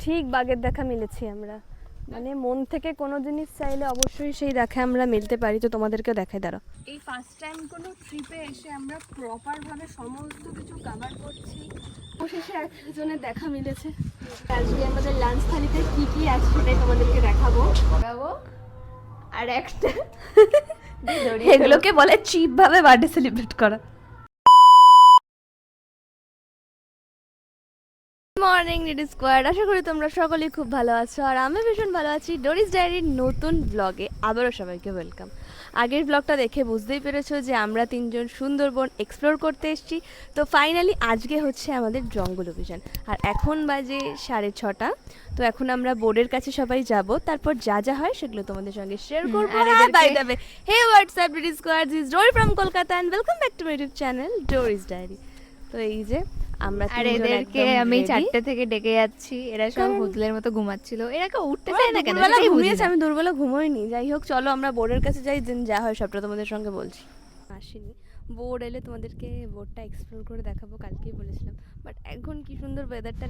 ঠিক বাঘের দেখা মিলেছি আমরা, মানে মন থেকে কোনো জিনিস চাইলে অবশ্যই সেই দেখা আমরা মিলতে পারি। তো তোমাদেরকেও দেখাই, দাঁড়াও। এই ফার্স্ট টাইম কোনো ট্রিপে এসে আমরা প্রপারভাবে সমস্ত কিছু কভার করছি। অবশেষে একজনের দেখা মিলেছে। আজকে আমাদের লাঞ্চ থালিতে কি কি আছে সেটাই তোমাদেরকে দেখাবো। আর একটা এগুলোকে বলে চিপ ভাবে বার্থডে সেলিব্রেট করা। মর্নিং ডিডি স্কোয়াড, আশা করি তোমরা সকলেই খুব ভালো আছো আর আমি ভীষণ ভালো আছি। ডোরিস ডায়েরির নতুন ব্লগে আবারও সবাইকে ওয়েলকাম। আগের ব্লগটা দেখে বুঝতেই পেরেছো যে আমরা তিনজন সুন্দরবন এক্সপ্লোর করতে এসেছি। তো ফাইনালি আজকে হচ্ছে আমাদের জঙ্গল অভিযান আর এখন বাজে 6:30। তো এখন আমরা বোর্ডের কাছে সবাই যাব, তারপর যা যা হয় সেগুলো তোমাদের সঙ্গে শেয়ার করবো। আর by the way, hey WhatsApp DD squad, this is Dory from Kolkata and welcome back to my YouTube channel Doris diary. তো এই যে আমরা আর এদেরকে আমি 4টে থেকে ডেকে যাচ্ছি, এরা সব হুজলের মতো ঘুমাচ্ছিল, এরা কেউ উঠতে চায় না কেন? ঘুমিয়েছে, আমি দুর্বলা ঘুমোইনি। যাই হোক, চলো আমরা বোর্ডের কাছে যাই, দিন যা হয় সবটা তোমাদের সঙ্গে বলছি। আসিনি, বোর্ড এলে তোমাদেরকে বোর্ডটা এক্সপ্লোর করে দেখাবো, কালকেই বলেছিলাম। বাট এখন কি সুন্দর ওয়েদারটা।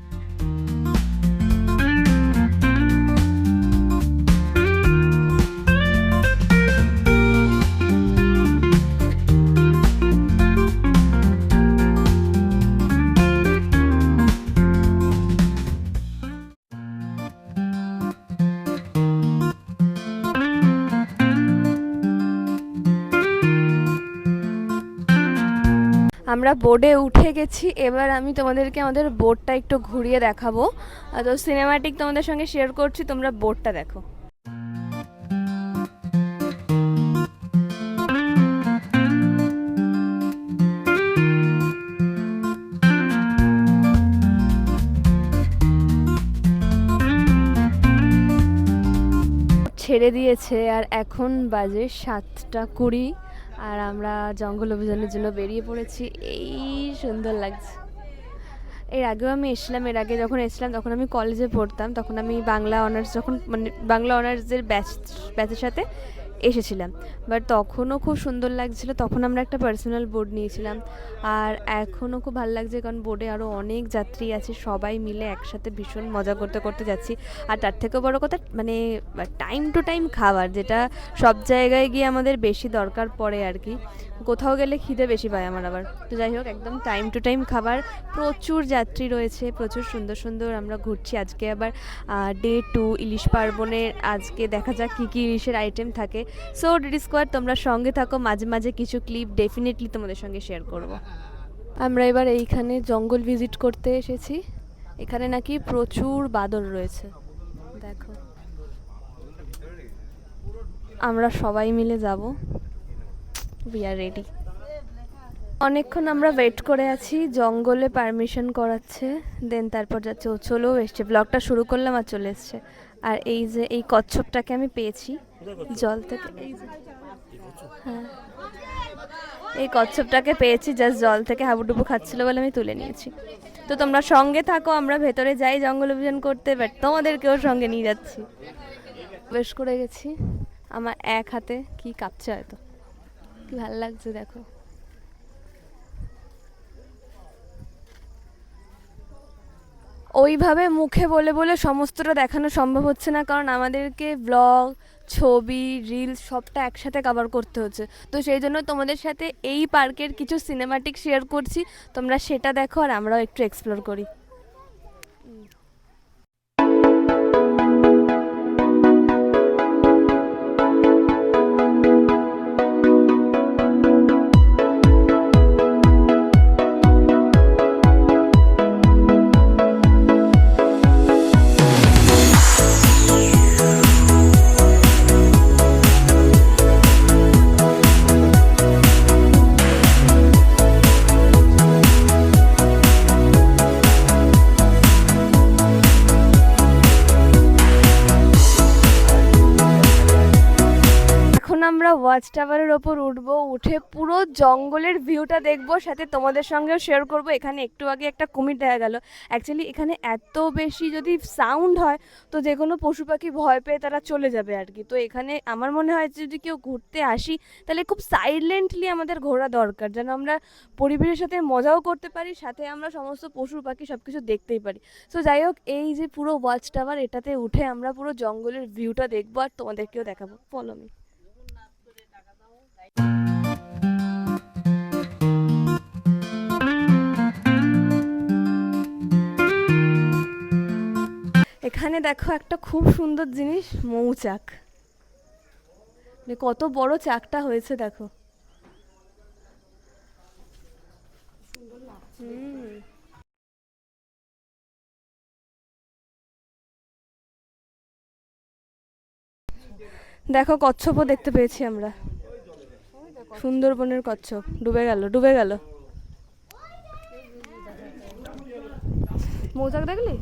আমরা বোর্ডে উঠে গেছি, এবার আমি তোমাদেরকে আমাদের বোর্ডটা একটু ঘুরিয়ে দেখাবো। তো সিনেমাটিক তোমাদের সঙ্গে শেয়ার করছি, তোমরা বোর্ডটা দেখো। ছেড়ে দিয়েছে আর এখন বাজে 7:20 আর আমরা জঙ্গল অভিযানের জন্য বেরিয়ে পড়েছি। এই সুন্দর লাগছে। এর আগেও আমি এসেছিলাম, এর আগে যখন এসেছিলাম তখন আমি কলেজে পড়তাম, তখন আমি বাংলা অনার্স, যখন মানে বাংলা অনার্সের ব্যাচের সাথে এসেছিলাম। বাট তখনও খুব সুন্দর লাগছিল, তখন আমরা একটা পার্সোনাল বোর্ড নিয়েছিলাম। আর এখনও খুব ভালো লাগছে কারণ বোর্ডে আরও অনেক যাত্রী আছে, সবাই মিলে একসাথে ভীষণ মজা করতে করতে যাচ্ছি। আর তার থেকেও বড় কথা, মানে টাইম টু টাইম খাবার, যেটা সব জায়গায় গিয়ে আমাদের বেশি দরকার পড়ে আর কি। কোথাও গেলে খিদে বেশি পায় আমার আবার। তো যাই হোক, একদম টাইম টু টাইম খাবার, প্রচুর যাত্রী রয়েছে, প্রচুর সুন্দর সুন্দর আমরা ঘুরছি। আজকে আবার ডে 2 ইলিশ পার্বণের, আজকে দেখা যাক কী কী ইলিশের আইটেম থাকে। সো ডিডি স্কোয়াড, তোমরা সঙ্গে থাকো, মাঝে মাঝে কিছু ক্লিপ ডেফিনেটলি তোমাদের সঙ্গে শেয়ার করব। আমরা এবার এইখানে জঙ্গল ভিজিট করতে এসেছি। এখানে নাকি প্রচুর বাদর রয়েছে, দেখো। আমরা সবাই মিলে যাব, উই আর রেডি। অনেকক্ষণ আমরা ওয়েট করে আছি, জঙ্গলে পারমিশন করাচ্ছে, দেন তারপর যাচ্ছে। ও চলেও এসছে, ব্লগটা শুরু করলাম আর চলে এসছে। আর এই যে এই কচ্ছপটাকে আমি পেয়েছি জল থেকে, এই যে হ্যাঁ, এই কচ্ছপটাকে পেয়েছি জাস্ট জল থেকে হাবুডুবু খাচ্ছিল বলে আমি তুলে নিয়েছি। তো তোমরা সঙ্গে থাকো, আমরা ভেতরে যাই জঙ্গল অভিযান করতে, বাট তোমাদেরকেও সঙ্গে নিয়ে যাচ্ছি। বেশ করে গেছি, আমার এক হাতে কি কাঁপছে হয়তো, কি ভালো লাগছে দেখো। ওইভাবে মুখে বলে বলে সমস্তটা দেখানো সম্ভব হচ্ছে না, কারণ আমাদেরকে ব্লগ, ছবি, রিলস সবটা একসাথে কভার করতে হচ্ছে। তো সেই জন্য তোমাদের সাথে এই পার্কের কিছু সিনেমাটিক শেয়ার করছি, তোমরা সেটা দেখো আর আমরাও একটু এক্সপ্লোর করি। ওয়াচ টাওয়ারের ওপর উঠবো, উঠে পুরো জঙ্গলের ভিউটা দেখবো, সাথে তোমাদের সঙ্গেও শেয়ার করব। এখানে একটু আগে একটা কুমির দেখা গেল। অ্যাকচুয়ালি এখানে এত বেশি যদি সাউন্ড হয় তো যে কোনো পশু পাখি ভয় পেয়ে তারা চলে যাবে আর কি। তো এখানে আমার মনে হয় যে যদি কেউ ঘুরতে আসি তাহলে খুব সাইলেন্টলি আমাদের ঘোরা দরকার, যেন আমরা পরিবেশের সাথে মজাও করতে পারি, সাথে আমরা সমস্ত পশু পাখি সব কিছু দেখতেই পারি। সো যাই হোক, এই যে পুরো ওয়াচ টাওয়ার, এটাতে উঠে আমরা পুরো জঙ্গলের ভিউটা দেখবো আর তোমাদেরকেও দেখাবো। Follow me. এখানে দেখো একটা খুব সুন্দর জিনিস, মৌচাক। কত বড় চাকটা হয়েছে দেখো। দেখো কচ্ছপও দেখতে পেয়েছি আমরা, সুন্দরবনের কচ্ছপ। ডুবে গেল, ডুবে গেল। মৌচাক দেখলি?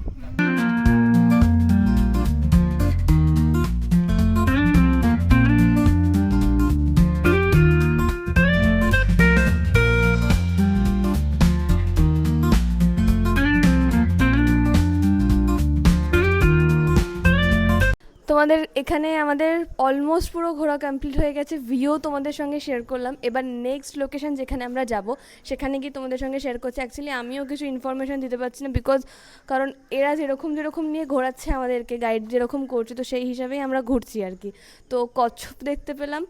তোমাদের এখানে আমাদের অলমোস্ট পুরো ঘোরা কমপ্লিট হয়ে গেছে, ভিউ তোমাদের সঙ্গে শেয়ার করলাম। এবার নেক্সট লোকেশন যেখানে আমরা যাব সেখানে গিয়ে তোমাদের সঙ্গে শেয়ার করছি। অ্যাকচুয়ালি আমিও কিছু ইনফরমেশন দিতে পারছি না, বিকজ কারণ এরা যেরকম যেরকম নিয়ে ঘোরাচ্ছে আমাদেরকে, গাইড যেরকম করছে, তো সেই হিসাবেই আমরা ঘুরছি আর কি। তো কচ্ছপ দেখতে পেলাম,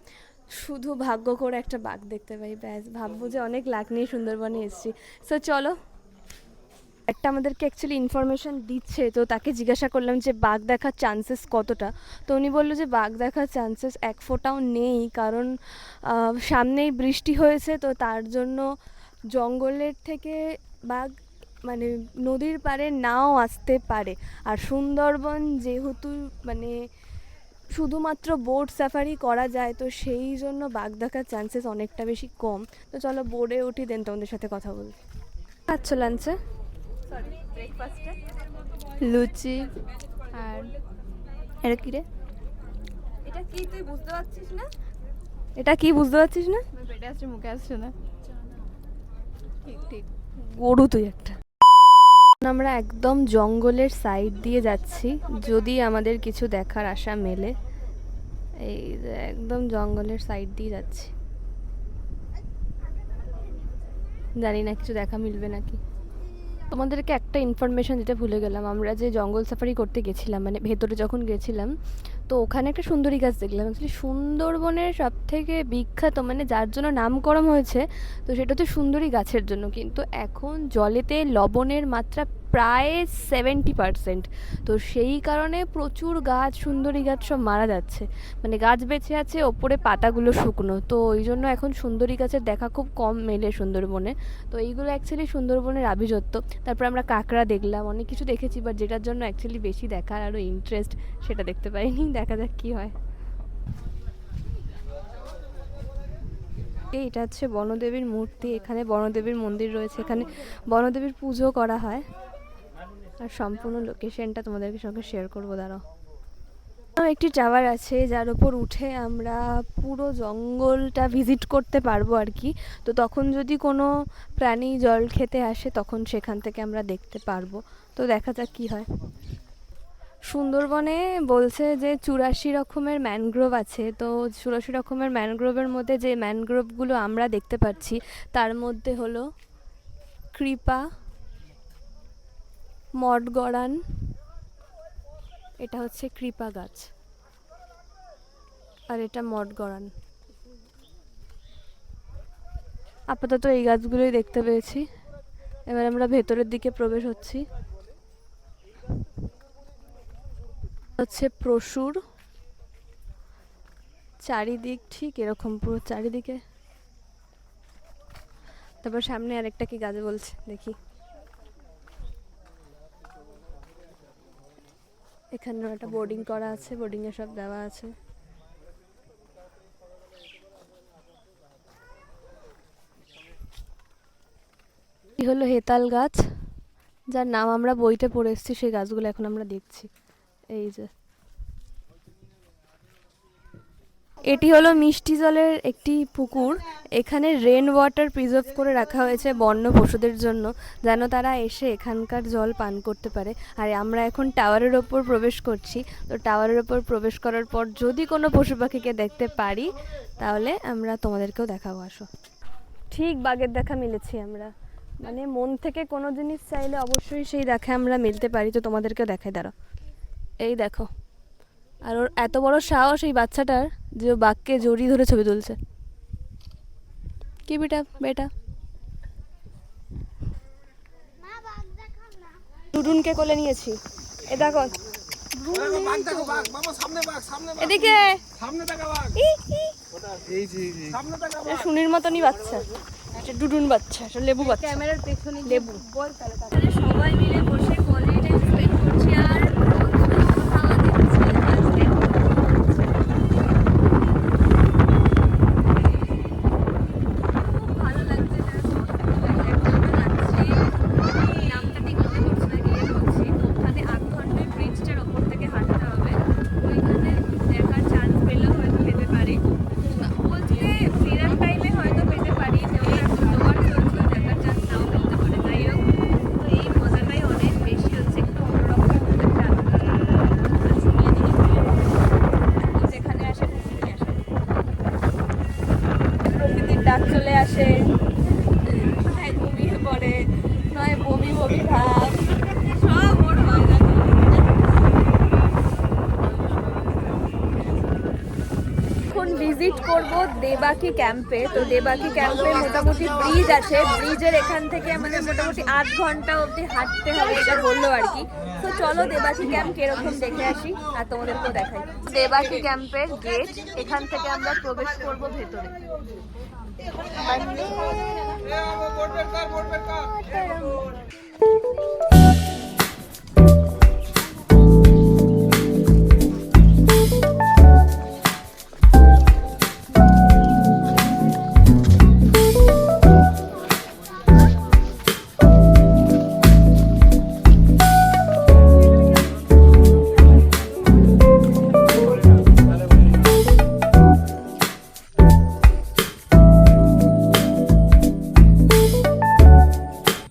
শুধু ভাগ্য করে একটা বাঘ দেখতে পাই, ব্যাস ভাববো যে অনেক লাখ নিয়ে সুন্দরবনে এসেছি। সো চলো, একটা আমাদেরকে অ্যাকচুয়ালি ইনফরমেশন দিচ্ছে, তো তাকে জিজ্ঞাসা করলাম যে বাঘ দেখার চান্সেস কতটা। তো উনি বললো যে বাঘ দেখার চান্সেস এক ফোঁটাও নেই, কারণ সামনেই বৃষ্টি হয়েছে, তো তার জন্য জঙ্গলের থেকে বাঘ মানে নদীর পাড়ে নাও আসতে পারে। আর সুন্দরবন যেহেতু মানে শুধুমাত্র বোট সাফারি করা যায়, তো সেই জন্য বাঘ দেখার চান্সেস অনেকটা বেশি কম। তো চলো বোর্ডে উঠি, দেন তোমাদের সাথে কথা বলছি। আচ্ছা, লাঞ্চে ব্রেকফাস্টে লুচি আর এটা কি রে? এটা কি তুই বুঝতে পারছিস না? এটা কি বুঝতে পারছিস না? পেটে আসছে, মুখে আসছে না। ঠিক ঠিক, গরু তুই একটা। আমরা একদম জঙ্গলের সাইড দিয়ে যাচ্ছি, যদি আমাদের কিছু দেখার আশা মেলে। এই যে একদম জঙ্গলের সাইড দিয়ে যাচ্ছি, জানি না কিছু দেখা মিলবে নাকি। তোমাদেরকে একটা ইনফরমেশন দিতে ভুলে গেলাম, আমরা যে জঙ্গল সাফারি করতে গেছিলাম, মানে ভেতরে যখন গেছিলাম, তো ওখানে একটা সুন্দরী গাছ দেখলাম। অ্যাকচুয়ালি সুন্দরবনের সব থেকে বিখ্যাত, মানে যার জন্য নামকরণ হয়েছে, তো সেটা হচ্ছে সুন্দরী গাছের জন্য। কিন্তু এখন জলেতে লবণের মাত্রা প্রায় 70%, তো সেই কারণে প্রচুর গাছ, সুন্দরী গাছ সব মারা যাচ্ছে। মানে গাছ বেঁচে আছে, ওপরে পাতাগুলো শুকনো, তো ওই জন্য এখন সুন্দরী গাছের দেখা খুব কম মেলে সুন্দরবনে। তো এইগুলো অ্যাকচুয়ালি সুন্দরবনের আভিজাত্য। তারপর আমরা কাঁকড়া দেখলাম, অনেক কিছু দেখেছি, বাট যেটার জন্য অ্যাকচুয়ালি বেশি দেখার আরও ইন্টারেস্ট, সেটা দেখতে পাইনি। দেখা যাক কী হয়। এটা হচ্ছে বনদেবীর মূর্তি, এখানে বনদেবীর মন্দির রয়েছে, এখানে বনদেবীর পুজো করা হয়। আর সম্পূর্ণ লোকেশনটা তোমাদের সঙ্গে শেয়ার করবো, দাঁড়াও। একটি টাওয়ার আছে যার ওপর উঠে আমরা পুরো জঙ্গলটা ভিজিট করতে পারবো আর কি। তো তখন যদি কোনো প্রাণী জল খেতে আসে, তখন সেখান থেকে আমরা দেখতে পারবো। তো দেখা যাক কী হয়। সুন্দরবনে বলছে যে 84 রকমের ম্যানগ্রোভ আছে, তো 84 রকমের ম্যানগ্রোভের মধ্যে যে ম্যানগ্রোভগুলো আমরা দেখতে পাচ্ছি তার মধ্যে হলো কৃপা, মঠগড়ান, এটা হচ্ছে কৃপা গাছ, আর এটা মঠগড়ান। আপাতত এই গাছগুলোই দেখতে পেয়েছি। এবার আমরা ভেতরের দিকে প্রবেশ হচ্ছি। হচ্ছে প্রচুর চারিদিক ঠিক এরকম পুরো চারিদিকে। তারপর সামনে আরেকটা কি গাছ বলছে দেখি। এখানে একটা বোর্ডিং করা আছে, বোর্ডিং এ সব দেওয়া আছে। এই হলো হেতাল গাছ, যার নাম আমরা বইতে পড়ে এসেছি। সেই গাছগুলো এখন আমরা দেখছি। এই যে এটি হলো মিষ্টি জলের একটি পুকুর। এখানে রেন ওয়াটার প্রিজার্ভ করে রাখা হয়েছে বন্য পশুদের জন্য, যেন তারা এসে এখানকার জল পান করতে পারে। আর আমরা এখন টাওয়ারের ওপর প্রবেশ করছি। তো টাওয়ারের ওপর প্রবেশ করার পর যদি কোনো পশু পাখিকে দেখতে পারি তাহলে আমরা তোমাদেরকেও দেখাবো, আসো। ঠিক বাঘের দেখা মিলেছি আমরা, মানে মন থেকে কোনো জিনিস চাইলে অবশ্যই সেই দেখা আমরা মিলতে পারি। তো তোমাদেরকেও দেখাই, দাঁড়াও, এই দেখো। আর ওর এত বড় সাহস এই বাচ্চাটার যে ও বাঘকে জড়িয়ে ধরে ছবি তুলছে। কি বেটা বেটা ডুডুনকে কোলে নিয়েছি, এ দেখো এদিকে শুনির মতনই বাচ্চা, একটা ডুডুন বাচ্চা, একটা লেবু বাচ্চা। ক্যামেরার পেছনে লেবু। সবাই মিলে বসে কোয়ালিটি টাইম স্পেন্ড করছি আর খাওয়া দিচ্ছি। ভালো লাগছে, নামটা ঠিক মনে পড়ছে না, গিয়ে বলছি। তো ওখানে ৮ ঘন্টার ব্রিজটার ওপর থেকে হাঁটতে হবে, ওইখানে দেখার চান্স পেলেও হয়তো পেতে পারি। বলছি যে ফেরার টাইমে হয়তো পেতে পারি, যে ওরা এখন লোয়ার চলছে, দেখার চান্স নাও মিলতে পারে। যাই হোক, তো এই মজাটাই অনেক বেশি হচ্ছে, একটু অন্যরকম একটা শুনিয়ে দিই। যেখানে আসে প্রকৃতি আসে, প্রকৃতির ডাক চলে আসে, নয় ঘুমিয়ে পড়ে, নয় বমি বমি ভাব, সব ওর হয় না। এখন ভিজিট করব দেবাকি ক্যাম্পে। তো দেবাকি ক্যাম্পে মোটামুটি ব্রিজ আছে, ব্রিজের এখান থেকে আমাদের মোটামুটি ৮ ঘন্টা অবধি হাঁটতে হবে, এটা বললো আর কি। তো চলো দেবাকি ক্যাম্প কিরকম দেখে আসি আর তোমাদেরকেও দেখাই। দেবাকি ক্যাম্পের গেট, এখান থেকে আমরা প্রবেশ করব ভেতরে।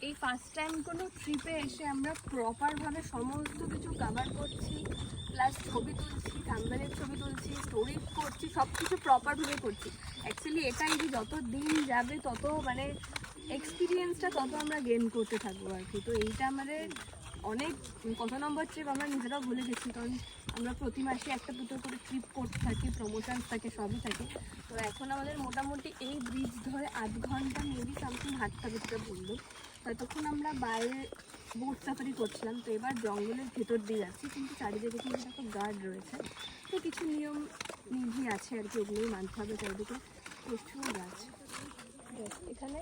এই ফার্স্ট টাইম কোনো ট্রিপে এসে আমরা প্রপারভাবে সমস্ত কিছু কভার করছি, প্লাস ছবি তুলছি, থাম্বনেলের ছবি তুলছি, স্টোরি করছি, সব কিছু প্রপারভাবে করছি। অ্যাকচুয়ালি এটাই যে যত দিন যাবে তত মানে এক্সপিরিয়েন্সটা তত আমরা গেইন করতে থাকবো আর কি। তো এইটা আমাদের অনেক কত নম্বর ট্রিপ আমরা নিজেরাও ভুলে গেছি, কারণ আমরা প্রতি মাসে একটা দুটো করে ট্রিপ করতে থাকি, প্রমোশন থাকে, সবই থাকে। তো এখন আমাদের মোটামুটি এই ব্রিজ ধরে ৮ ঘন্টা মেবি সামথিং হাঁটতে হবে, যেটা বললো। ততক্ষণ আমরা বাইরে বোট সাফারি করছিলাম। তো এবার জঙ্গলের ভেতর দিয়ে যাচ্ছি, কিন্তু চারিদিকে কিন্তু দেখো গার্ড রয়েছে, তো কিছু নিয়ম নিধি আছে আর কি, ওগুলোই মানতে হবে। চারিদিকে প্রচুর গাছ, এখানে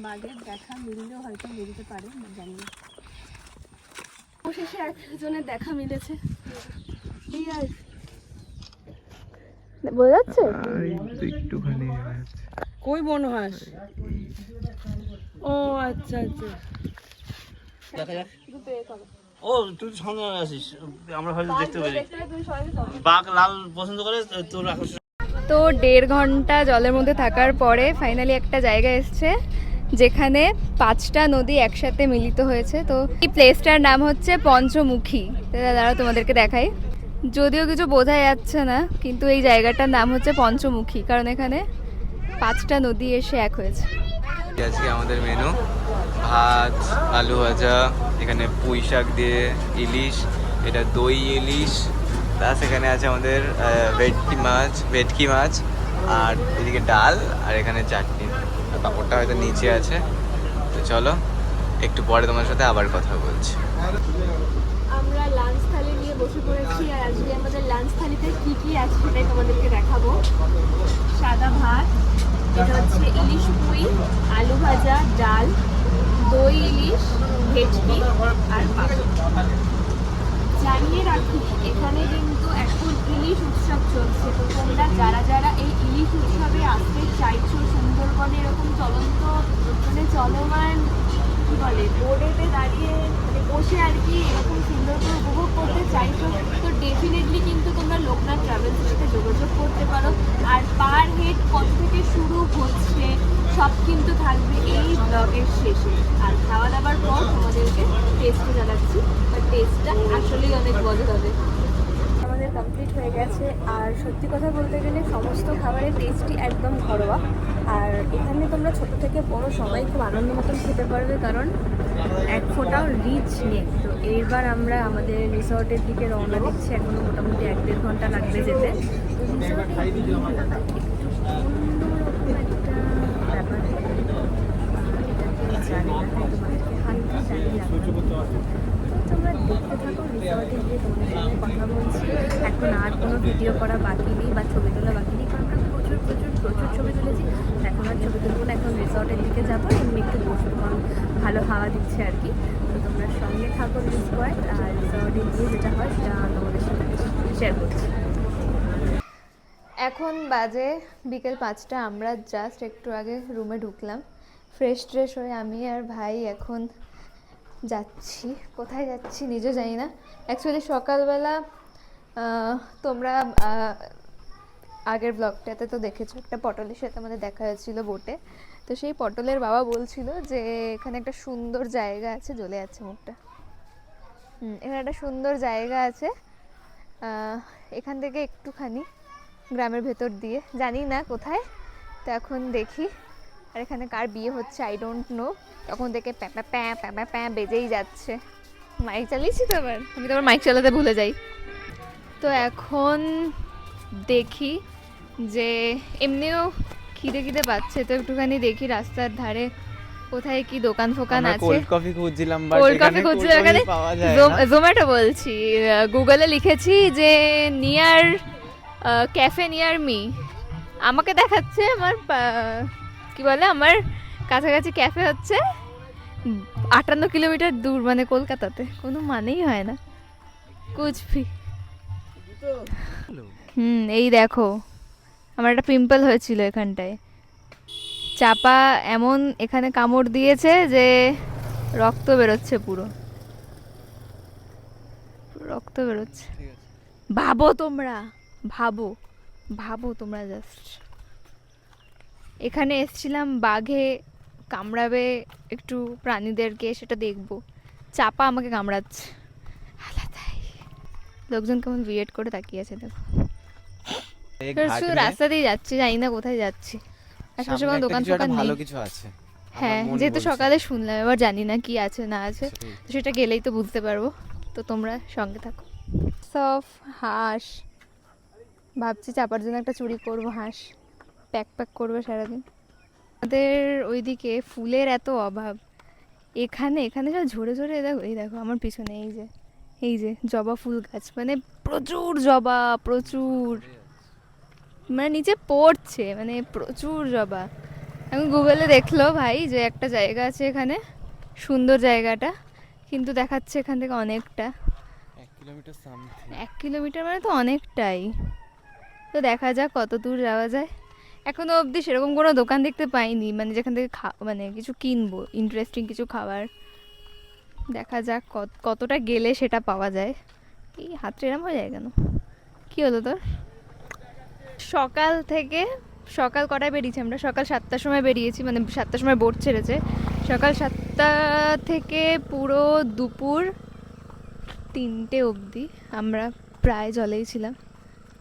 বাঘের দেখা মিললেও হয়তো মিলতে পারে, জানি না। অবশেষে একজনের দেখা মিলেছে, বোঝা যাচ্ছে একটুখানি কই বনহাস? ও আচ্ছা আচ্ছা, দেখা যাক। ও তুই সঙ্গে আসিস, আমরা হয়তো দেখতে পারি। বাঘ লাল পছন্দ করে তোর আকর্ষণ। তো 1.5 ঘন্টা জলের মধ্যে থাকার পরে ফাইনালি একটা জায়গা এসছে যেখানে 5টা নদী একসাথে মিলিত হয়েছে। তো এই প্লেসটার নাম হচ্ছে পঞ্চমুখী। দাঁড়াও তোমাদেরকে দেখাই, যদিও কিছু বোঝা যাচ্ছে না, কিন্তু এই জায়গাটার নাম হচ্ছে পঞ্চমুখী, কারণ এখানে 5টা নদী এসে এক হয়েছে। আজকে আমাদের মেনু ভাত, আলু ভাজা, এখানে পুঁই শাক দিয়ে ইলিশ, এটা দই ইলিশ, প্লাস এখানে আছে আমাদের ভেটকি মাছ, আর এদিকে ডাল, আর এখানে চাটনি, আর পাঁপড়টা হয়তো নিচে আছে। তো চলো একটু পরে তোমার সাথে আবার কথা বলছি। আমরা লাঞ্চ থালি নিয়ে বসে পড়েছি, আর আজকে আমাদের লাঞ্চ থালিতে কি কি আছে সেটাই তোমাদেরকে দেখাবো। সাদা ভাত, এটা হচ্ছে ইলিশ পুঁই, আলু ভাজা, ডাল, দই ইলিশ, ভেটকি আর পাঁপড়। জানিয়ে রাখি এখানে কিন্তু এখন ইলিশ উৎসব চলছে। তো তোমরা যারা যারা এই ইলিশ উৎসবে আসতে চাইছো, সুন্দরবনে এরকম চলন্ত মানে চলমান কী বলে বোর্ডেতে দাঁড়িয়ে মানে বসে আর কি এরকম সুন্দর করে উপভোগ করতে চাইছো, তো ডেফিনেটলি কিন্তু তোমরা লোকনাথ ট্রাভেলসের সাথে যোগাযোগ করতে আসলেই অনেক মজা হবে। আমাদের কমপ্লিট হয়ে গেছে, আর সত্যি কথা বলতে গেলে সমস্ত খাবারের টেস্টই একদম ঘরোয়া। আর এখানে তোমরা ছোট থেকে বড় সবাই খুব আনন্দ মতন খেতে পারবে, কারণ এক ফোঁটাও রিচ নেই। তো এইবার আমরা আমাদের রিসর্টের দিকে রওনা দিচ্ছি, এখনো মোটামুটি 1-1.5 ঘন্টা লাগবে যেতে। তো রিসর্টের দিকে একটা ব্যাপার জানি না, তাই তোমাদেরকে হালকা জানিয়ে রাখবো। তোমরা দেখতে থাকো, রিসর্টে গিয়ে তোমাদের সঙ্গে কথা বলছি। এখন আর কোনো ভিডিও করা বাকি নেই বা ছবি তোলা বাকি নেই, কারণ আমরা প্রচুর প্রচুর প্রচুর ছবি তুলেছি। এখন আর ছবি তুলবো না, এখন রিসর্টের দিকে যাবো, এমনি একটু বসবো, কারণ ভালো হাওয়া দিচ্ছে আর কি। তো তোমরা সঙ্গে থাকো মিস পয়েন্ট, আর রিসর্টে গিয়ে যেটা হয় সেটা তোমাদের সাথে শেয়ার করছি। এখন বাজে বিকেল 5টা, আমরা জাস্ট একটু আগে রুমে ঢুকলাম, ফ্রেশ ট্রেশ হয়ে আমি আর ভাই এখন যাচ্ছি। কোথায় যাচ্ছি নিজেও জানি না। অ্যাকচুয়ালি সকালবেলা তোমরা আগের ব্লগটাতে তো দেখেছো, একটা পটলের সাথে আমাদের দেখা হয়েছিল বোটে। তো সেই পটলের বাবা বলছিল যে এখানে একটা সুন্দর জায়গা আছে, জ্বলে যাচ্ছে মুখটা। এখানে একটা সুন্দর জায়গা আছে, এখান থেকে একটুখানি গ্রামের ভেতর দিয়ে, জানি না কোথায়। তো এখন দেখি। আর এখানে কার বিয়ে হচ্ছে আই ডোন্ট নো, তখন থেকে প্যাঁ প্যাঁ প্যাঁ প্যাঁ বেজেই যাচ্ছে। মাইক চালিয়েছি তো, এবার আমি তো আবার মাইক চালাতে ভুলে যাই। তো এখন দেখি যে এমনিও খিদে খিদে পাচ্ছে, তো একটুখানি দেখি রাস্তার ধারে কোথায় কি দোকান ফোকান আছে। কোল্ড কফি খুঁজছিলাম, কোল্ড কফি খুঁজছিলাম, এখানে জোম্যাটো বলছি, গুগলে লিখেছি যে নিয়ার ক্যাফে নিয়ার মি, আমাকে দেখাচ্ছে আমার কি বলে আমার কাছাকাছি ক্যাফে হচ্ছে 58 কিলোমিটার দূর, মানে কলকাতাতে। কোনো মানেই হয় না কুচবি। এই দেখো, আমার একটা পিম্পল হয়েছিল এখানটায়, চাপা এমন এখানে কামড় দিয়েছে যে রক্ত বেরোচ্ছে, পুরো রক্ত বেরোচ্ছে। ভাবো তোমরা, ভাবো ভাবো তোমরা জাস্ট। এখানে এসছিলাম বাঘে কামড়াবে একটু প্রাণীদেরকে, সেটা দেখবো, চাপা আমাকে কামড়াচ্ছে। আলাদাই লোকজন কেমন বিয়েড করে তাকিয়ে আছে দেখো। শুধু রাস্তা দিয়ে যাচ্ছি, জানি না কোথায় যাচ্ছি, আশেপাশে কোনো দোকান ফোকান নেই। ভালো কিছু আছে, হ্যাঁ, যেহেতু সকালে শুনলাম, এবার জানি না কি আছে না আছে, সেটা গেলেই তো বুঝতে পারবো। তো তোমরা সঙ্গে থাকো। সব হাঁস, ভাবছি চাপার জন্য একটা চুরি করব, হাঁস প্যাক করবে সারাদিন। আমাদের ওইদিকে ফুলের এত অভাব, এখানে সব ঝরে ঝরে, দেখো এই দেখো আমার পিছনে এই যে জবা ফুল গাছ, মানে প্রচুর জবা, প্রচুর, মানে নিচে পড়ছে, মানে প্রচুর জবা। এখন গুগলে দেখলো ভাই যে একটা জায়গা আছে এখানে, সুন্দর জায়গাটা, কিন্তু দেখাচ্ছে এখান থেকে অনেকটা, 1 কিলোমিটার, মানে তো অনেকটাই। তো দেখা যাক কত দূর যাওয়া যায়। এখনো অবধি সেরকম কোনো দোকান দেখতে পাইনি, মানে যেখান থেকে মানে কিছু কিনবো, ইন্টারেস্টিং কিছু খাবার। দেখা যাক কতটা গেলে সেটা পাওয়া যায়। এই হাতটা এরম হয়ে যায় কেন, কি হলো তোর? সকাল কটায় বেরিয়েছি আমরা? সকাল 7টার সময় বেরিয়েছি, মানে 7টার সময় বোট ছেড়েছে। সকাল 7টা থেকে পুরো দুপুর 3টে অবধি আমরা প্রায় জলেই ছিলাম।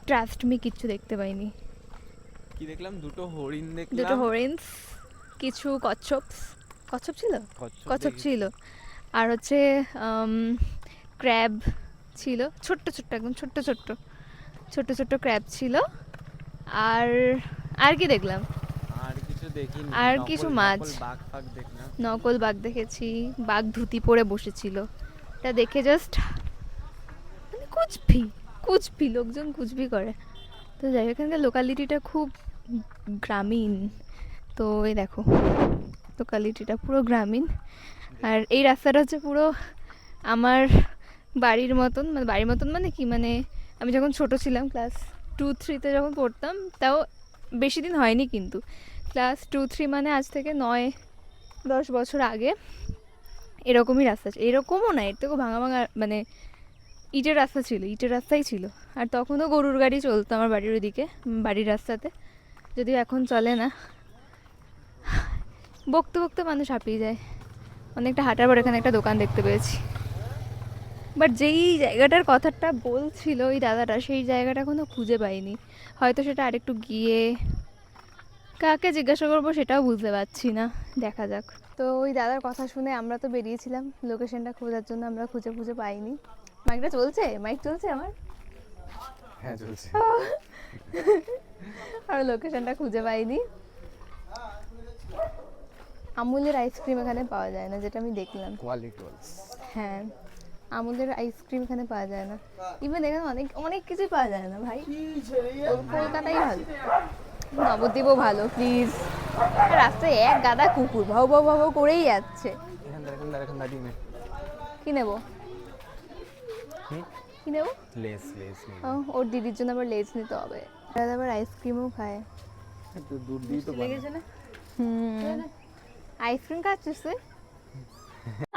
ট্রাস্ট মি, কিচ্ছু দেখতে পাইনি। কি দেখলাম? দুটো হরিণ দেখলাম, দুটো হরিণস, কিছু কচ্ছপ ছিল, কচ্ছপ ছিল, আর হচ্ছে ক্র্যাব ছিল, ছোট্ট একদম ছোট্ট ক্র্যাব ছিল। আর কি দেখলাম? আর কিছু দেখিনি, আর কিছু মাছ, বাঘ দেখলাম, নকল বাঘ দেখেছি। বাঘ ধুতি পরে বসেছিল, এটা দেখে জাস্ট মানে কুচবি লোকজন কুচবি করে। তো যাই হোক, এখানকার লোকালিটিটা খুব গ্রামীণ। তো এই দেখো লোকালিটিটা পুরো গ্রামীণ, আর এই রাস্তাটা হচ্ছে পুরো আমার বাড়ির মতন, মানে কি, মানে আমি যখন ছোট ছিলাম, ক্লাস 2-3তে যখন পড়তাম, তাও বেশি দিন হয়নি, কিন্তু ক্লাস 2-3 মানে আজ থেকে 9-10 বছর আগে এরকমই রাস্তা ছিল। এরকমও না, এর থেকেও ভাঙা মানে ইটের রাস্তাই ছিল। আর তখনও গরুর গাড়ি চলতো আমার বাড়ির ওইদিকে, বাড়ির রাস্তাতে, যদিও এখন চলে না। বকতে মানুষ হাঁপিয়ে যায়। অনেকটা হাঁটার পর এখানে একটা দোকান দেখতে পেয়েছি, বাট যেই জায়গাটার কথাটা বলছিল ওই দাদাটা, সেই জায়গাটা এখনো খুঁজে পাইনি। হয়তো সেটা আরেকটু গিয়ে কাকে জিজ্ঞাসা করবো সেটাও বুঝতে পারছি না, দেখা যাক। তো ওই দাদার কথা শুনে আমরা তো বেরিয়েছিলাম লোকেশনটা খোঁজার জন্য, আমরা খুঁজে খুঁজে পাইনি। মাইকটা চলছে? মাইক চলছে আমার? হ্যাঁ চলছে। আর লোকেশনটা খুঁজে পাইনি। আমুলের আইসক্রিম এখানে পাওয়া যায় না, যেটা আমি দেখলাম। কোয়ালিটি। হ্যাঁ, আমুলের আইসক্রিম এখানে পাওয়া যায় না। ইভেন এখানে অনেক অনেক কিছুই পাওয়া যায় না ভাই। কলকাতাই ভালো, নবদ্বীপও ভালো। প্লিজ, রাস্তায় এক গাদা কুকুর ভাও ভাও ভাও ভাও করেই যাচ্ছে। এখন দাঁড়িয়ে নে। কি নেবো? কি নেবো? লেস ও, ওর দিদির জন্য আবার লেজ নিতে হবে। দাদা আবার আইসক্রিমও খায়। তো দুধ দিয়ে তো আইসক্রিম খাচ্ছিস তুই?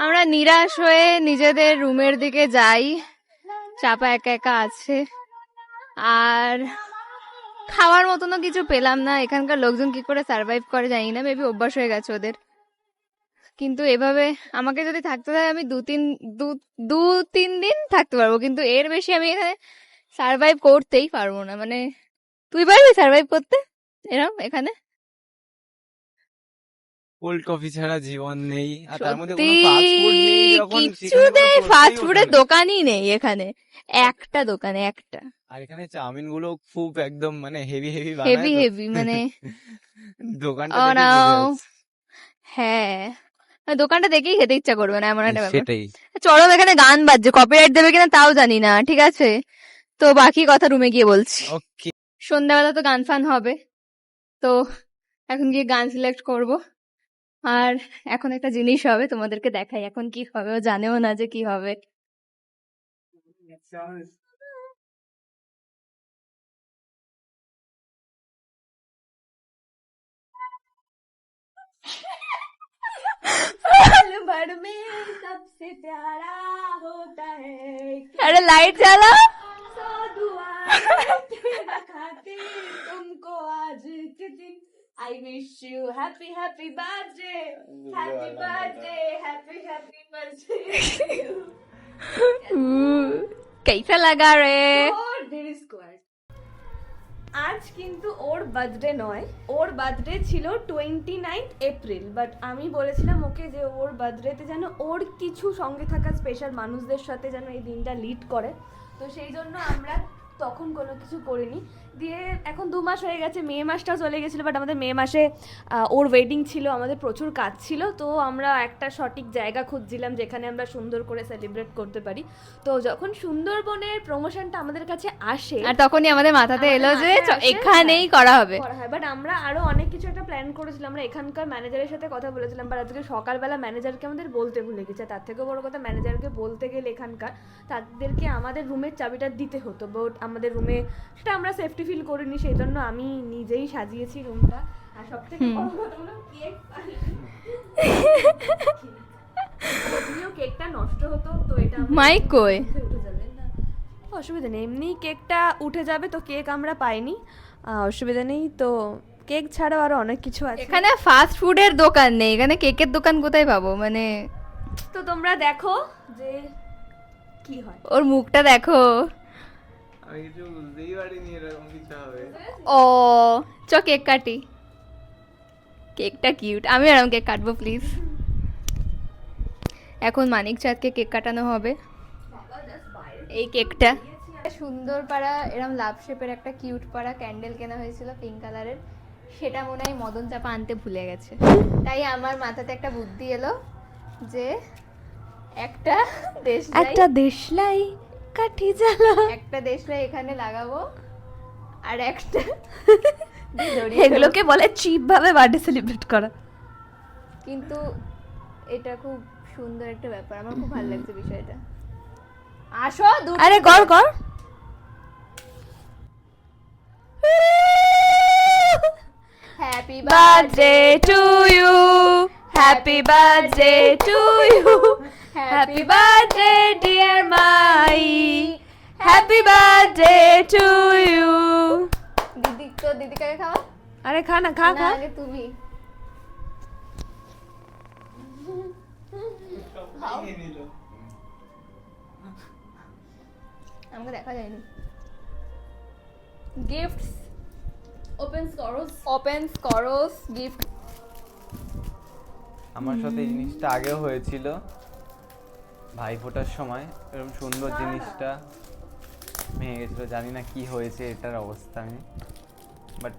আমরা নিরাশ হয়ে নিজেদের রুমের দিকে যাই। চাপা একা একা আছে, আর খাওয়ার মতনও কিছু পেলাম না। এখানকার লোকজন কি করে সার্ভাইভ করে জানি না, মেবি অভ্যাস হয়ে গেছে ওদের। কিন্তু এভাবে আমাকে যদি থাকতে হয় আমি দু তিন দিন থাকতে পারবো, কিন্তু এর বেশি আমি এখানে সার্ভাইভ করতেই পারবো না। মানে তুই পারবি সার্ভাইভ করতে এরকম এখানে? কোল্ড কফি ছাড়া জীবন নেই, আর তার মধ্যে সত্যি কোনো ফাস্ট ফুড নেই যখন কিচ্ছু নেই, ফাস্ট ফুডের দোকানই নেই এখানে, একটা দোকানে একটা। আর এখানে চাউমিন গুলো খুব একদম মানে হেভি হেভি হেভি হেভি মানে দোকানটা ও দেখে নাও। বুঝে যাচ্ছে। হ্যাঁ, দোকানটা দেখেই খেতে ইচ্ছা করবে না, এমন একটা ব্যাপার। সেটাই। চরম এখানে গান বাজছে, কপিরাইট দেবে কিনা তাও জানি না। ঠিক আছে, তো বাকি কথা রুমে গিয়ে বলছি। ওকে। সন্ধ্যাবেলা তো গান ফান হবে, তো এখন গিয়ে গান সিলেক্ট করব। আর এখন একটা জিনিস হবে, তোমাদেরকে দেখাই এখন কি হবে। ও জানেও না যে কি হবে। अरे लाइट चला। तुमको आज के दिन I wish you happy happy birthday, happy birthday, happy happy birthday. कैसा लगा रे? আজ কিন্তু ওর বার্থডে নয়, ওর বার্থডে ছিল 29 এপ্রিল। বাট আমি বলেছিলাম ওকে যে ওর বার্থডেতে যেন ওর কিছু সঙ্গে থাকা স্পেশাল মানুষদের সাথে যেন এই দিনটা লিড করে। তো সেই জন্য আমরা তখন কোনো কিছু করিনি। দিয়ে এখন 2 মাস হয়ে গেছে, মে মাসটাও চলে গেছিলো। বাট আমাদের মে মাসে ওর ওয়েডিং ছিল, আমাদের প্রচুর কাজ ছিল। তো আমরা একটা সঠিক জায়গা খুঁজছিলাম যেখানে আমরা সুন্দর করে সেলিব্রেট করতে পারি। তো যখন সুন্দরবনের প্রমোশনটা আমাদের কাছে আসে, আর তখনই আমাদের মাথাতে এলো যে মাথায় আসে, এখানেই করা হবে। বাট আমরা আরো অনেক কিছু একটা প্ল্যান করেছিলাম। আমরা এখানকার ম্যানেজারের সাথে কথা বলেছিলাম, বাট আজকে সকালবেলা ম্যানেজারকে আমাদের বলতে ভুলে গেছে। তার থেকেও বড় কথা, ম্যানেজারকে বলতে গেলে এখানকার তাদেরকে আমাদের রুমের চাবিটা দিতে হতো। বাট আমাদের রুমে সেটা আমরা সেফটি ফিল করিনি, সেই জন্য আমি নিজেই সাজিয়েছি রুমটা। আর সব থেকে বড় কথা হলো কেক, যদিও কেকটা নষ্ট হতো তো এটা মাইক কই? উঠে যাবে না, অসুবিধা নেই, এমনি কেকটা উঠে যাবে। তো কেক আমরা পাইনি, অসুবিধা নেই। তো কেক ছাড়াও আরো অনেক কিছু আছে। এখানে ফাস্ট ফুডের দোকান নেই, এখানে কেকের দোকান কোথায় পাবো? মানে তো তোমরা দেখো যে কি হয়। ওর মুখটা দেখো। আমি কিছু বুঝতেই পারিনি এরকম কিছু হবে। ও চ কেক কাটি। কেকটা কিউট, আমি এরকম কেক কাটবো প্লিজ। এখন মানিক চাঁদকে কেক কাটানো হবে। এই কেকটা সুন্দর পাড়া এরকম লাভ শেপের একটা কিউট পাড়া ক্যান্ডেল কেনা হয়েছিল পিঙ্ক কালারের, সেটা মনে হয় মদন চাপা আনতে ভুলে গেছে। তাই আমার মাথাতে একটা বুদ্ধি এলো যে একটা দেশলাই কাঠি জ্বালা, একটা দেশলাই এখানে লাগাবো, আর একটা এগুলোকে বলে চিপ ভাবে বার্থডে সেলিব্রেট করা। কিন্তু এটা খুব সুন্দর একটা ব্যাপার, আমার খুব ভালো লাগছে বিষয়টা। আসো আরে কর কর। Happy Birthday to you, happy birthday to you, happy birthday dear Mai, happy birthday to you. দিদি তো দিদিকে খাওয়া। আরে খা না, খা না, খা। আগে তুমি। আমাকে দেখা যায়নি। গিফটস ওপেন করস। ওপেন করস গিফট। আমার সাথে এই জিনিসটা আগেও হয়েছিল ভাইফোঁটার সময়, এরকম সুন্দর জিনিসটা ভেঙে গেছিলো। জানি না কি হয়েছে এটার অবস্থা, আমি বাট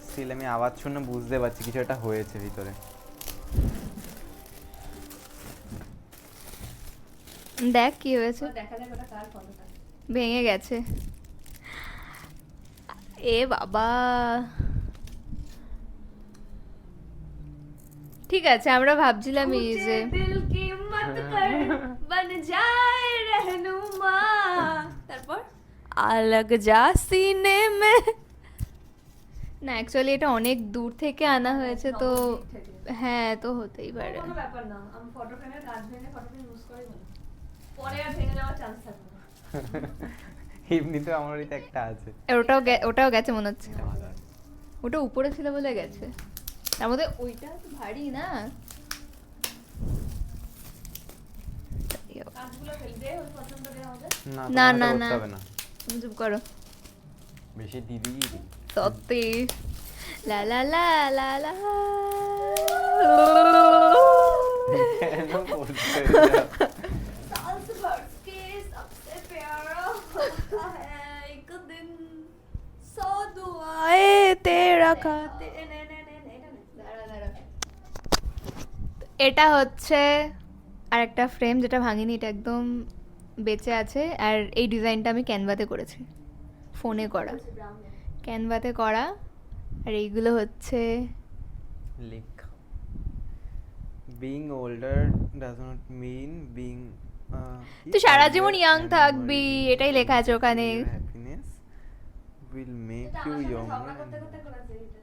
স্টিল আমি আওয়াজ শুনে বুঝতে পারছি কিছু একটা হয়েছে ভিতরে। দেখ কি হয়েছে, দেখা যাক ওটা কার ফটোটা। ভেঙে গেছে। এ বাবা, ঠিক আছে আমরা ভাবছিলাম এই যে দিল কি মত কর বন যায় रहनुमा। তারপর আলগ যা সিনে মে। না অ্যাকচুয়ালি এটা অনেক দূর থেকে আনা হয়েছে তো হ্যাঁ তো হতেই পারে। কোনো ব্যাপার না, আমি ফটো ফ্রেমের কাজ ভেঙে ফটো ফ্রেম ইউজ করেই ভালো, পরে আর ভেঙে যাওয়ার চান্স থাকবে না। এমনিতে আমার বাড়িতে একটা আছে। আর ওটাও গেছে মনে হচ্ছে। এটা ভালো আছে। ওটা উপরে ছিল বলে গেছে, তার মধ্যে ওইটা তো ভারী না। কাজগুলো ফেল দে, ওই পছন্দ দেওয়া হবে। না, তোমার না, হাতে না। করতে হবে না, তুমি চুপ করো। বেশি দিদি। সত্যি লা লা লা লা লা। কেন করছে? साल्स बर्ड्स के सबसे प्यारा होता है एक दिन, 100 दुआएं तेरा खाते। এটা হচ্ছে আর একটা ফ্রেম যেটা ভাঙিনি, এটা একদম বেঁচে আছে। আর এই ডিজাইনটা আমি ক্যানভাতে করেছি, ফোনে করা, ক্যানভাতে করা। আর এইগুলো হচ্ছে লেখা being older does not mean being তুই সারা জীবন young থাকবি, এটাই লেখা আছে ওখানে। happiness will make you younger করতে করতে করেছে এটা।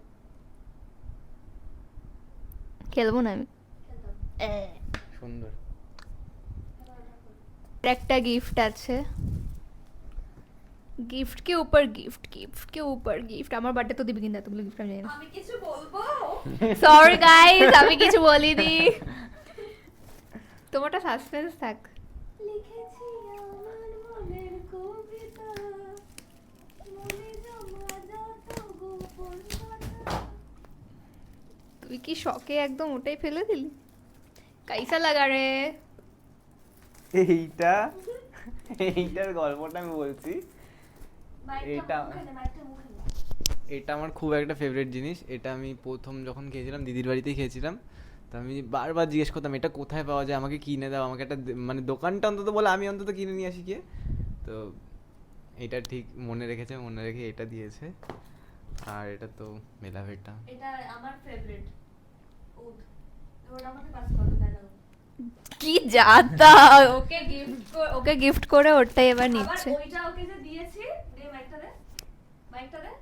খেলবো না আমি। সুন্দর। আর একটা গিফট আছে, गिफ्ट के ऊपर गिफ्ट, गिफ्ट के ऊपर गिफ्ट। আমার বার্থডে তো দিবি কিন্তু এতগুলো গিফট আমি জানি না। আমি কিছু বলবো? সরি গাইস, আমি কিছু বলিনি। তোমারটা সাসপেন্স থাক। লিখেছি আমার মনের কবিতা, মনে জমা যত গোপন কথা। তুই কি শকে একদম ওটাই ফেলে দিলি? কাইসা লাগা রে। এইটার গল্পটা আমি বলছি। এটা আমার খুব একটা ফেভারিট জিনিস। এটা আমি প্রথম যখন খেয়েছিলাম দিদির বাড়িতেই খেয়েছিলাম, তো আমি বারবার জিজ্ঞেস করতাম এটা কোথায় পাওয়া যায়, আমাকে কিনে দাও, আমাকে একটা মানে দোকানটা অন্তত বলে আমি অন্তত কিনে নিয়ে আসি গিয়ে। তো এটা ঠিক মনে রেখেছে, মনে রেখে এটা দিয়েছে। আর এটা তো মেলাভেটা, এটা আমার ফেভারিট উড। ওটা আমাকে পাস করতে দেয় না। কি জাতা, ওকে গিফট করে ওটাই এবার আবার নিচ্ছে। ওইটা ওকে যে দিয়েছি, দে মাইকটা দে, মাইকটা দে।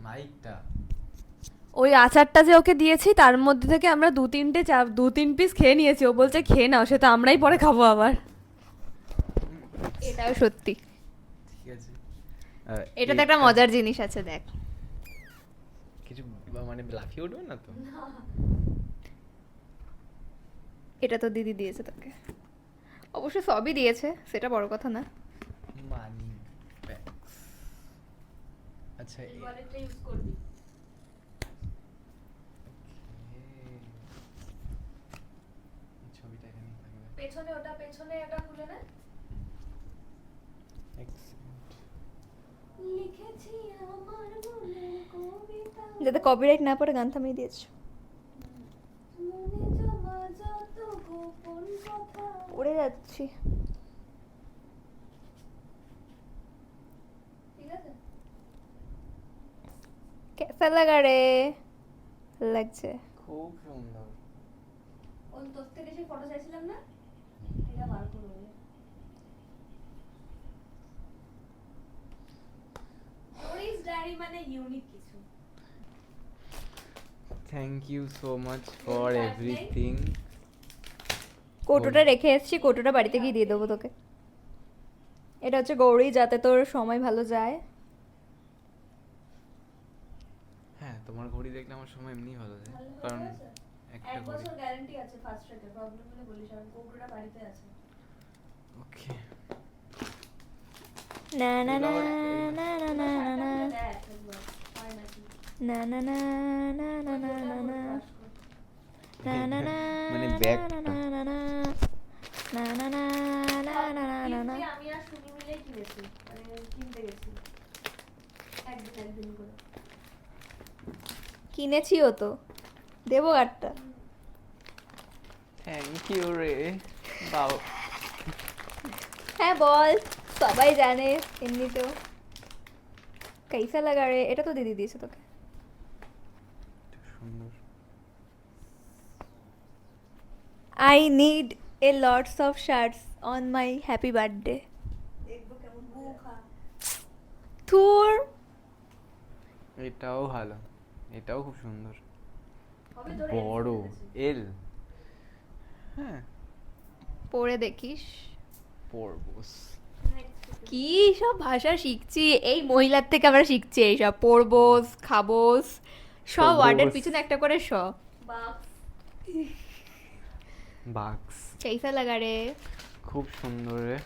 মাইকটা ওই আচারটা যে ওকে দিয়েছি তার মধ্যে থেকে আমরা দু তিন পিস খেয়ে নিয়েছি। ও বলছে খেয়ে নাও, সে তো আমরাই পরে খাবো আবার। এটাও সত্যি। ঠিক আছে। এটাতে একটা মজার জিনিস আছে, দেখ। কিছু মানে লাফিয়ে উঠবে না তো? এটা তো দিদি দিয়েছে তোকে, অবশ্য সবই দিয়েছে, সেটা বড় কথা না। মানি ব্যাগস। আচ্ছা ওয়ালেটটা ইউজ করবি। ছবিটা এখানে থাকবে। পেছনে ওটা খুলে নে। লিখেছি আমার মনের কবিতা, যাতে কপিরাইট না পড়ে গান থামিয়ে দিয়েছো। মনে জমা যত গোপন কথা। উড়ে যাচ্ছি। ঠিক আছে? কেসা লাগা রে? ভালো লাগছে। খুব সুন্দর। ওই তোর থেকে সেই ফটো চাইছিলাম না, এটা বার করবো। স্টোরিজ ডায়েরি মানে ইউনিক কিছু। Thank you so much for everything. কৌটোটা রেখে এসেছি, কৌটোটা বাড়িতে গিয়ে দিয়ে দেবো তোকে। এটা হচ্ছে গৌরী, যাতে তোর সময় ভালো যায়। হ্যাঁ, তোমার ঘড়ি দেখলে আমার সময় এমনিই ভালো যায়, কারণ একটা এক ঘড়ি। বছর গ্যারান্টি আছে ফার্স্ট ট্র্যাকে, প্রবলেম হলে বলিস। আর কোকুটা বাড়িতে আছে। ওকে। না না না না না না না না না না না না না না না না না না মানে ব্যাগটা না না না না না না না না না না। আমি আর সুমি মিলে কিনেছি, মানে কিনতে গেছি একদিন করে। কিনেছিও তো, দেবো কার্ডটা। থ্যাংক ইউ রে বাবা। হ্যাঁ বল, সবাই জানে এমনিতেও। कैसा लगा रे? এটা তো দিদি দিয়েছে তোকে। সুন্দর। I need a lots of shirts on my happy birthday. তোর এটাও ভালো, এটাও খুব সুন্দর, বড় এল। হ্যাঁ পরে দেখিস। পরবোস। কি সব ভাষা শিখছি, এই মহিলার থেকে আমরা শিখছি এইসব। পরবোস, খাবোস, সব ওয়ার্ডের পিছনে একটা করে স। বাক্স कैसा लगा रे? খুব সুন্দর রে।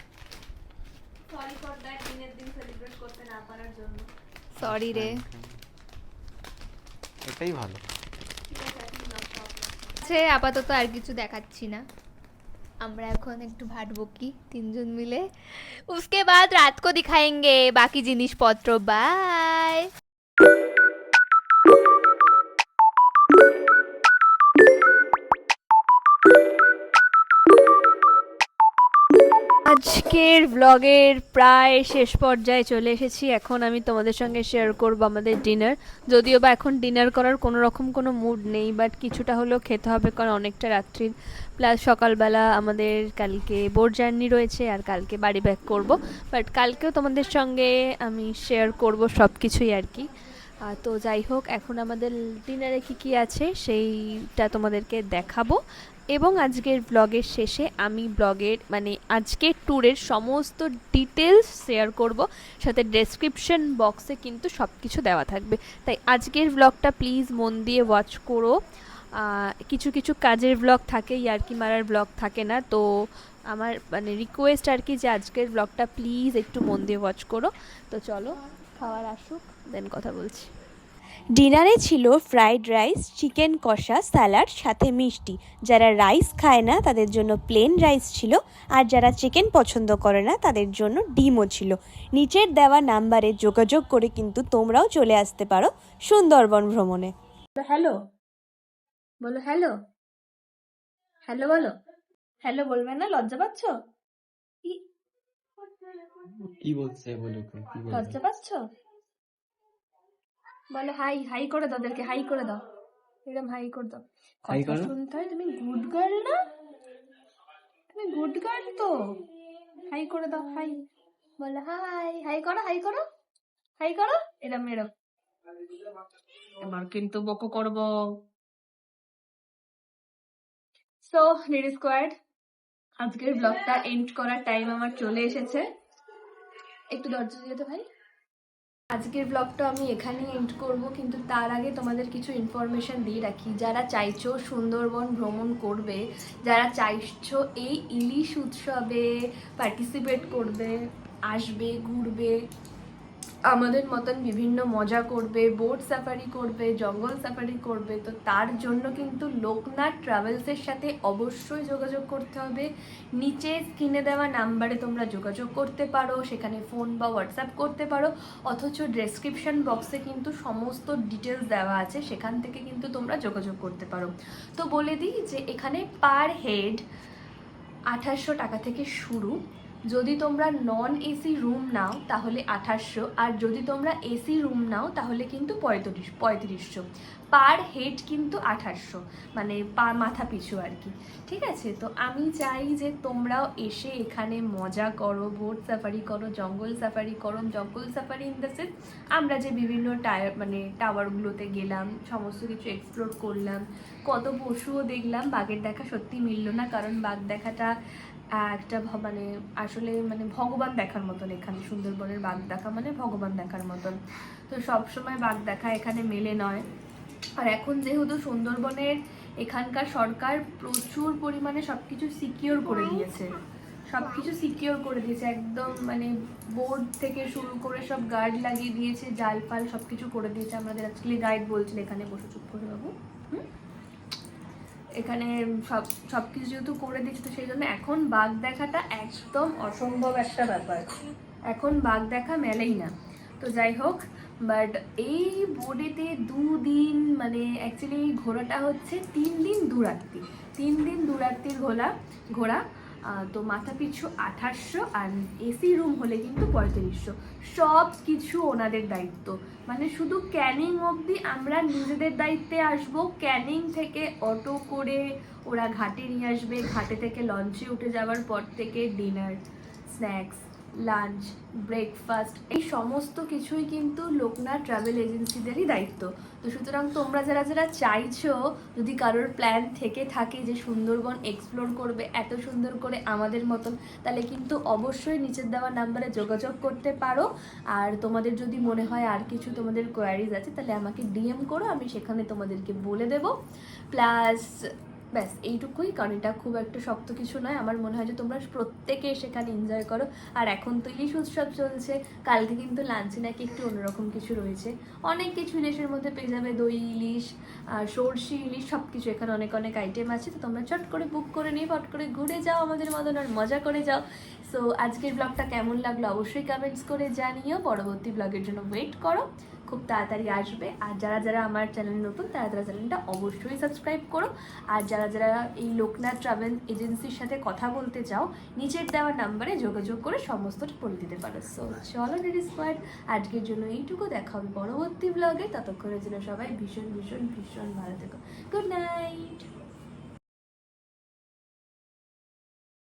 সরি ফর দ্যাট, দিনের দিন সেলিব্রেট করতে না পারার জন্য। সরি রে। এটাই ভালো। আছে আপাতত আর কিছু দেখাচ্ছি না, আমরা এখন একটু ভাট বকি তিনজন মিলে। उसके बाद रात को दिखाएंगे बाकी জিনিসপত্র। বাই। আজকের ব্লগের প্রায় শেষ পর্যায়ে চলে এসেছি। এখন আমি তোমাদের সঙ্গে শেয়ার করব আমাদের ডিনার। যদিও বা এখন ডিনার করার কোনো রকম কোনো মুড নেই, বাট কিছুটা হলেও খেতে হবে, কারণ অনেকটা রাত্রির, প্লাস সকালবেলা আমাদের কালকে বোট জার্নি রয়েছে আর কালকে বাড়ি ব্যাক করব। বাট কালকেও তোমাদের সঙ্গে আমি শেয়ার করব সব কিছুই আর কি। তো যাই হোক, এখন আমাদের ডিনারে কী আছে সেইটা তোমাদেরকে দেখাবো, এবং আজকের ব্লগের শেষে আমি ব্লগের মানে আজকের ট্যুরের সমস্ত ডিটেলস শেয়ার করব, সাথে ডেসক্রিপশন বক্সে কিন্তু সব কিছু দেওয়া থাকবে। তাই আজকের ব্লগটা প্লিজ মন দিয়ে ওয়াচ করো। কিছু কিছু কাজের ব্লগ থাকে, ইয়ার্কি মারার ব্লগ থাকে না, তো আমার মানে রিকোয়েস্ট আর কি যে আজকের ব্লগটা প্লিজ একটু মন দিয়ে ওয়াচ করো। তো চলো খাওয়ার আসুক, দেন কথা বলছি। ডিনারে ছিল ফ্রাইড রাইস, চিকেন কষা, স্যালাড, সাথে মিষ্টি। যারা রাইস খায় না তাদের জন্য প্লেন রাইস ছিল, আর যারা চিকেন পছন্দ করে না তাদের জন্য ডিমও ছিল। নিচের দেওয়া নাম্বারে যোগাযোগ করে কিন্তু তোমরাও চলে আসতে পারো সুন্দরবন ভ্রমণে। হ্যালো বলো, হ্যালো হ্যালো বলো, হ্যালো বলবে না? লজ্জা পাচ্ছ? কি বলছে বলো, কি বলছে? লজ্জা পাচ্ছ? বলো হাই, হাই করে দাও, ওদেরকে হাই করে দাও, এরকম হাই করে দাও। হাই কথা করো। শুনতে হয়, তুমি গুড গার্ল না? তুমি গুড গার্ল তো, হাই করে দাও, হাই বলো, হাই, হাই করো, হাই করো, হাই করো, এরম এরম। এবার কিন্তু বকো করবো। সো নিড স্কোয়াড, আজকের ব্লগটা এন্ড করার টাইম আমার চলে এসেছে। একটু দরজা দিয়ে তো ভাই। আজকের ব্লগটা আমি এখানেই এন্ড করব, কিন্তু তার আগে তোমাদের কিছু ইনফরমেশন দিয়ে রাখি। যারা চাইছো সুন্দরবন ভ্রমণ করবে, যারা চাইছো এই ইলিশ উৎসবে পার্টিসিপেট করবে, আসবে, ঘুরবে, আমাদের মতন বিভিন্ন মজা করবে, বোট সাফারি করবে, জঙ্গল সাফারি করবে, তো তার জন্য কিন্তু লোকনাথ ট্রাভেলসের সাথে অবশ্যই যোগাযোগ করতে হবে। নিচে স্ক্রিনে দেওয়া নাম্বারে তোমরা যোগাযোগ করতে পারো, সেখানে ফোন বা হোয়াটসঅ্যাপ করতে পারো, অথচ ডেসক্রিপশন বক্সে কিন্তু সমস্ত ডিটেলস দেওয়া আছে, সেখান থেকে কিন্তু তোমরা যোগাযোগ করতে পারো। তো বলে দিই যে এখানে পার হেড 2800 টাকা থেকে শুরু। যদি তোমরা নন এসি রুম নাও তাহলে 2800, আর যদি তোমরা এসি রুম নাও তাহলে কিন্তু 3500। পার হেড কিন্তু 2800, মানে মাথা পিছু আর কি। ঠিক আছে, তো আমি চাই যে তোমরাও এসে এখানে মজা করো, বোট সাফারি করো, জঙ্গল সাফারি করো। জঙ্গল সাফারি ইন দ্য সেন্স আমরা যে বিভিন্ন টাওয়ারগুলোতে গেলাম, সমস্ত কিছু এক্সপ্লোর করলাম, কত পশুও দেখলাম। বাঘের দেখা সত্যি মিলল না, কারণ বাঘ দেখাটা একটা মানে আসলে মানে ভগবান দেখার মতন। এখানে সুন্দরবনের বাঘ দেখা মানে ভগবান দেখার মতন। তো সবসময় বাঘ দেখা এখানে মেলে নয়। আর এখন যেহেতু সুন্দরবনের এখানকার সরকার প্রচুর পরিমাণে সব কিছু সিকিওর করে দিয়েছে, সব কিছু সিকিওর করে দিয়েছে একদম, মানে বোর্ড থেকে শুরু করে সব গার্ড লাগিয়ে দিয়েছে, জাল ফাল সব কিছু করে দিয়েছে। আমাদের অ্যাকচুয়ালি গাইড বলছিল এখানে বসে, চুপ করে বাবু, এখানে সব সব কিছু যেহেতু করে দিচ্ছে, তো সেই জন্য এখন বাঘ দেখাটা একদম অসম্ভব একটা ব্যাপার, এখন বাঘ দেখা মেলেই না। তো যাই হোক, বাট এই বোর্ডেতে 2 দিন, মানে অ্যাকচুয়ালি এই ঘোরাটা হচ্ছে 3 দিন 2 রাত্রি, 3 দিন 2 রাত্রির ঘোরা। তো মাথা পিছু 2800, আর এসি রুম হলে কিন্তু 3500। সব কিছু ওনাদের দায়িত্ব, মানে শুধু ক্যানিং অবধি আমরা নিজেদের দায়িত্বে আসবো। ক্যানিং থেকে অটো করে ওরা ঘাটে নিয়ে আসবে, ঘাটে থেকে লঞ্চে উঠে যাওয়ার পর থেকে ডিনার, স্ন্যাক্স, লাঞ্চ, ব্রেকফাস্ট, এই সমস্ত কিছুই কিন্তু লোকনাথ ট্রাভেল এজেন্সিদেরই দায়িত্ব। তো সুতরাং তোমরা যারা যারা চাইছো, যদি কারোর প্ল্যান থেকে থাকে যে সুন্দরবন এক্সপ্লোর করবে এত সুন্দর করে আমাদের মতন, তাহলে কিন্তু অবশ্যই নিচের দেওয়া নাম্বারে যোগাযোগ করতে পারো। আর তোমাদের যদি মনে হয় আর কিছু তোমাদের কোয়ারিজ আছে, তাহলে আমাকে ডিএম করো, আমি সেখানে তোমাদেরকে বলে দেবো। প্লাস ব্যাস এইটুকুই, কারণ এটা খুব একটা শক্ত কিছু নয়। আমার মনে হয় যে তোমরা প্রত্যেকে সেখানে এনজয় করো। আর এখন তো ইলিশ উৎসব চলছে, কালকে কিন্তু লাঞ্চে নাকি একটু অন্যরকম কিছু রয়েছে, অনেক কিছু ইলিশের মধ্যে পেয়ে যাবে, দই ইলিশ, সর্ষে ইলিশ, সব কিছু এখানে অনেক অনেক আইটেম আছে। তো তোমরা চট করে বুক করে নিয়ে ফট করে ঘুরে যাও আমাদের মতন, আর মজা করে যাও। সো আজকের ব্লগটা কেমন লাগলো অবশ্যই কমেন্টস করে জানিও। পরবর্তী ব্লগের জন্য ওয়েট করো, খুব তাড়াতাড়ি আসবে। আর যারা যারা আমার চ্যানেল নতুন, তারা তারা চ্যানেলটা অবশ্যই সাবস্ক্রাইব করো। আর যারা যারা এই লোকনাথ ট্রাভেল এজেন্সির সাথে কথা বলতে চাও, নিচের দেওয়া নাম্বারে যোগাযোগ করে সমস্তটা বলে দিতে পারো। সো চলো ডিডি স্কোয়াড, আজকের জন্য এইটুকু, দেখা হবে পরবর্তী ব্লগে। ততক্ষণের জন্য সবাই ভীষণ ভীষণ ভীষণ ভালো থেকো। Good night.